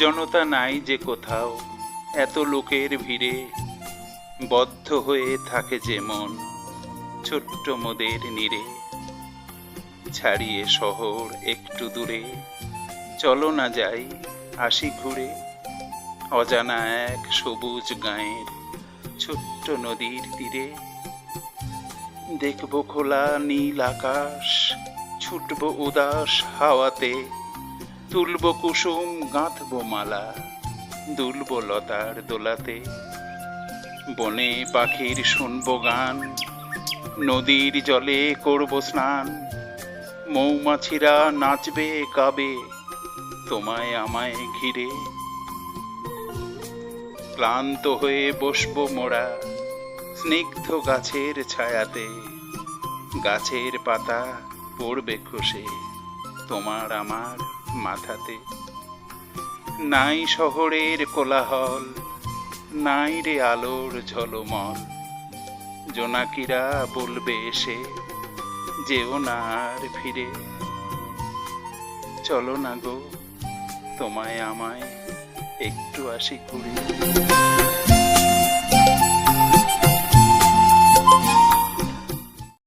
নির্জনতা নাই যে কোথাও, এত লোকের ভিড়ে বদ্ধ হয়ে থাকে যে মন ছোট্ট মোদের নীড়ে। ছাড়িয়ে শহর একটু দূরে, চলো না যাই আসি ঘুরে, অজানা এক সবুজ গাঁয়ের ছোট্ট নদীর তীরে। দেখব খোলা নীল আকাশ, ছুটব উদাস হাওয়াতে, তুলব কুসুম গাঁথব মালা, দুলব লতার দোলাতে। বনে পাখির শুনব গান, নদীর জলে করব স্নান, মৌমাছিরা নাচবে গাবে তোমায় আমায় ঘিরে। ক্লান্ত হয়ে বসবো মোরা স্নিগ্ধ গাছের ছায়াতে, গাছের পাতা পড়বে খসে তোমার আমার মাথাতে। নাই শহরের কোলাহল, নাই রে আলোর ঝলমল, জোনাকিরা বলবে এসে যেও না আর ফিরে। চলো না গো তোমায় আমায় একটু আসি ঘুরে।